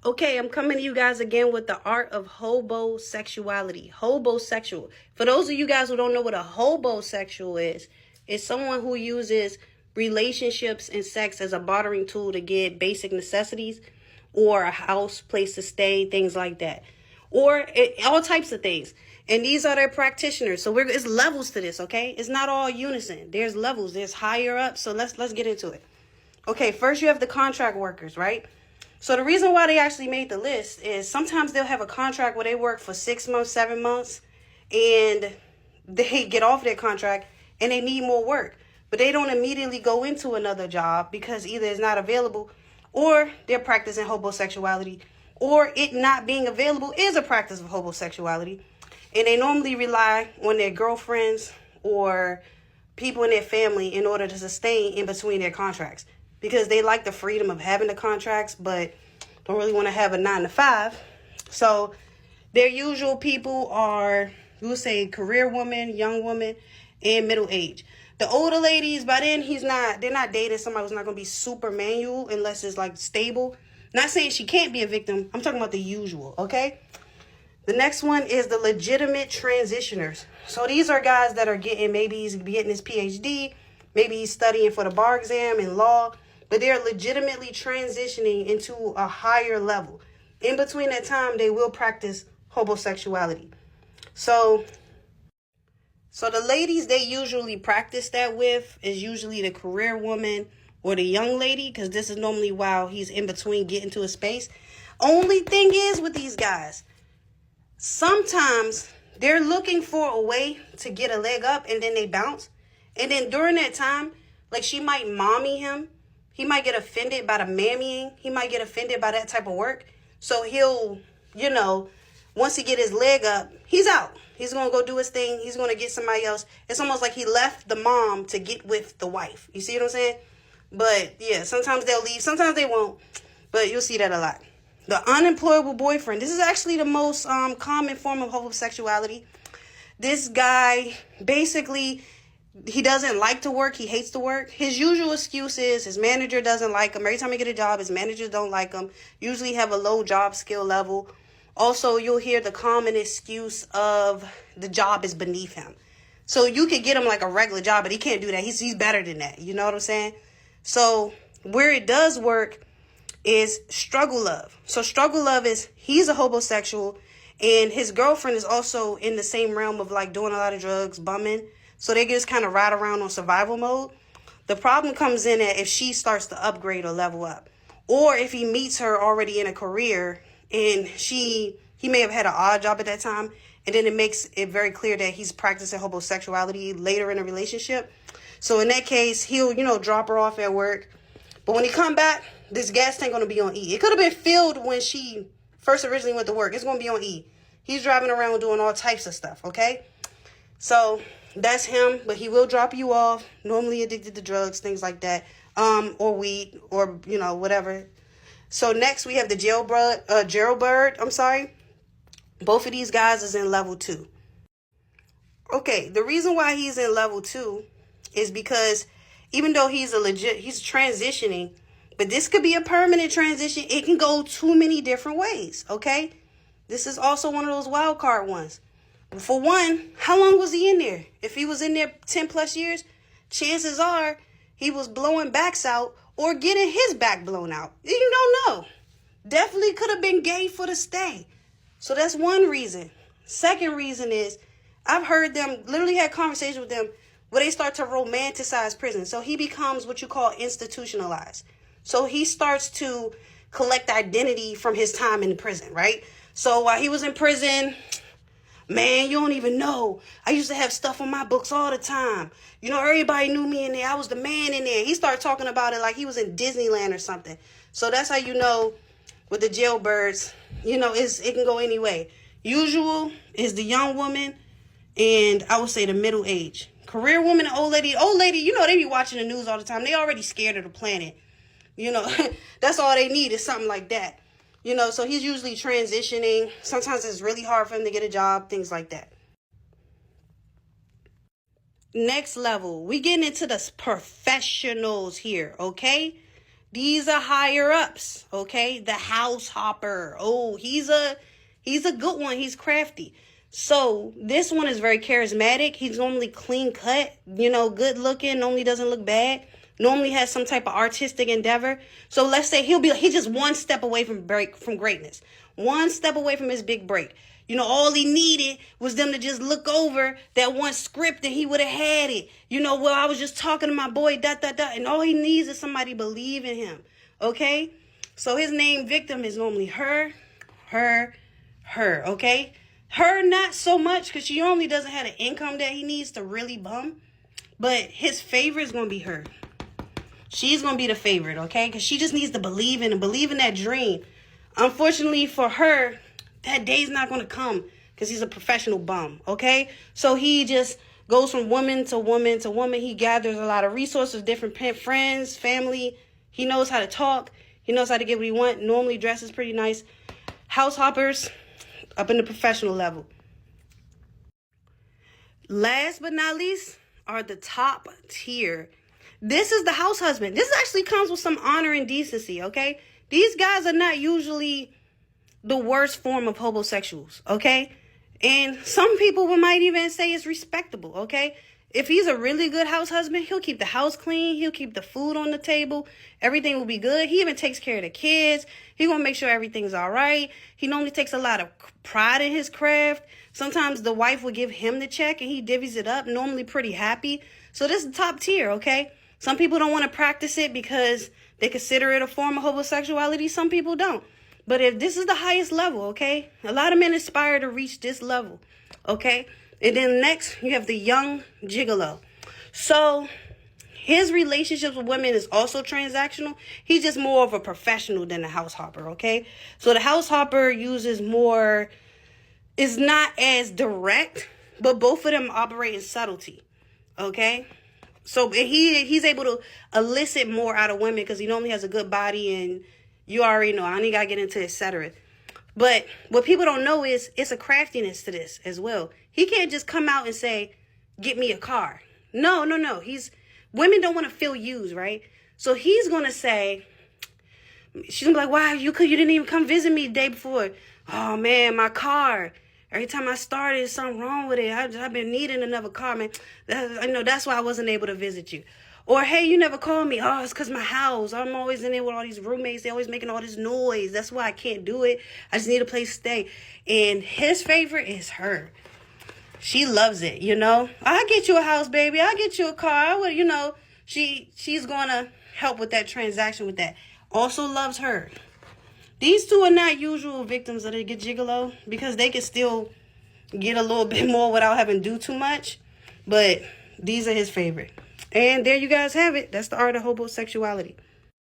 Okay, I'm coming to you guys again with the art of hobosexuality. Hobosexual. For those of you guys who don't know what a hobosexual is, it's someone who uses relationships and sex as a bartering tool to get basic necessities or a house, place to stay, things like that. Or all types of things. And these are their practitioners. So it's levels to this, okay? It's not all unison. There's levels. There's higher up. So let's get into it. Okay, first you have the contract workers, right? So the reason why they actually made the list is sometimes they'll have a contract where they work for 6 months, 7 months, and they get off their contract and they need more work. But they don't immediately go into another job because either it's not available or they're practicing homosexuality, or it not being available is a practice of homosexuality. And they normally rely on their girlfriends or people in their family in order to sustain in between their contracts, because they like the freedom of having the contracts, but don't really want to have a 9 to 5. So their usual people are, we would say, career woman, young woman, and middle age. The older ladies, by then they're not dating somebody who's not going to be super manual unless it's like stable. Not saying she can't be a victim. I'm talking about the usual, okay? The next one is the legitimate transitioners. So these are guys that are maybe he's getting his PhD, maybe he's studying for the bar exam in law, but they're legitimately transitioning into a higher level. In between that time, they will practice homosexuality. So the ladies they usually practice that with is usually the career woman or the young lady, because this is normally while he's in between getting to a space. Only thing is with these guys, sometimes they're looking for a way to get a leg up and then they bounce. And then during that time, like she might mommy him. He might get offended by the mammying. He might get offended by that type of work. So he'll, once he get his leg up, he's out. He's going to go do his thing. He's going to get somebody else. It's almost like he left the mom to get with the wife. You see what I'm saying? But yeah, sometimes they'll leave. Sometimes they won't. But you'll see that a lot. The unemployable boyfriend. This is actually the most common form of homosexuality. This guy basically, he doesn't like to work. He hates to work. His usual excuse is his manager doesn't like him. Every time he get a job, his managers don't like him. Usually have a low job skill level. Also, you'll hear the common excuse of the job is beneath him. So you could get him like a regular job, but he can't do that. He's better than that. You know what I'm saying? So where it does work is struggle love. So struggle love is he's a homosexual and his girlfriend is also in the same realm of like doing a lot of drugs, bumming. So they just kind of ride around on survival mode. The problem comes in that if she starts to upgrade or level up, or if he meets her already in a career and he may have had an odd job at that time, and then it makes it very clear that he's practicing homosexuality later in a relationship. So in that case, he'll, drop her off at work. But when he come back, this gas tank going to be on E. It could have been filled when she first originally went to work. It's going to be on E. He's driving around doing all types of stuff, okay? So that's him, but he will drop you off, normally addicted to drugs, things like that, or weed, or, whatever. So next we have the jailbird, Both of these guys is in level 2. Okay, the reason why he's in level 2 is because even though he's transitioning, but this could be a permanent transition. It can go too many different ways, okay? This is also one of those wild card ones. For one, how long was he in there? If he was in there 10 plus years, chances are he was blowing backs out or getting his back blown out. You don't know. Definitely could have been gay for the stay. So that's one reason. Second reason is I've heard them literally had conversations with them where they start to romanticize prison. So he becomes what you call institutionalized. So he starts to collect identity from his time in prison, right? So while he was in prison, man, you don't even know. I used to have stuff on my books all the time. Everybody knew me in there. I was the man in there. He started talking about it like he was in Disneyland or something. So that's how you know with the jailbirds, it can go any way. Usual is the young woman, and I would say the middle age. Career woman and old lady. Old lady, they be watching the news all the time. They already scared of the planet. That's all they need is something like that. So he's usually transitioning. Sometimes it's really hard for him to get a job, things like that. Next level, we getting into the professionals here, okay? These are higher ups, okay? The house hopper. Oh, he's a good one. He's crafty. So this one is very charismatic. He's normally clean cut, good looking, normally doesn't look bad. Normally has some type of artistic endeavor. So let's say he's just one step away from greatness. One step away from his big break. All he needed was them to just look over that one script and he would have had it. Well, I was just talking to my boy, and all he needs is somebody believe in him. Okay? So his name victim is normally her, okay? Her, not so much, because she only doesn't have the income that he needs to really bum. But his favorite is going to be her. She's going to be the favorite, okay? Because she just needs to believe in that dream. Unfortunately for her, that day's not going to come because he's a professional bum, okay? So he just goes from woman to woman to woman. He gathers a lot of resources, different friends, family. He knows how to talk. He knows how to get what he wants. Normally dresses pretty nice. House hoppers up in the professional level. Last but not least are the top tier. This is the house husband. This actually comes with some honor and decency, okay? These guys are not usually the worst form of hobosexuals, okay? And some people might even say it's respectable, okay? If he's a really good house husband, he'll keep the house clean. He'll keep the food on the table. Everything will be good. He even takes care of the kids. He's going to make sure everything's all right. He normally takes a lot of pride in his craft. Sometimes the wife will give him the check and he divvies it up, normally pretty happy. So this is top tier, okay? Some people don't want to practice it because they consider it a form of homosexuality. Some people don't. But if this is the highest level, okay? A lot of men aspire to reach this level, okay? And then next, you have the young gigolo. So his relationships with women is also transactional. He's just more of a professional than the house hopper, okay? So the house hopper uses more, is not as direct, but both of them operate in subtlety, okay? So he's able to elicit more out of women because he normally has a good body, and you already know, I don't even gotta get into etc. But what people don't know is it's a craftiness to this as well. He can't just come out and say, get me a car. No. Women don't want to feel used, right? So he's going to say, she's going to be like, wow, you didn't even come visit me the day before. Oh, man, my car. Every time I started, there's something wrong with it. I've been needing another car, man. That's why I wasn't able to visit you. Or, hey, you never called me. Oh, it's because my house. I'm always in there with all these roommates. They're always making all this noise. That's why I can't do it. I just need a place to stay. And his favorite is her. She loves it, I'll get you a house, baby. I'll get you a car. She's going to help with that transaction with that. Also loves her. These two are not usual victims of the gigolo because they can still get a little bit more without having to do too much. But these are his favorite. And there you guys have it. That's the art of hobosexuality.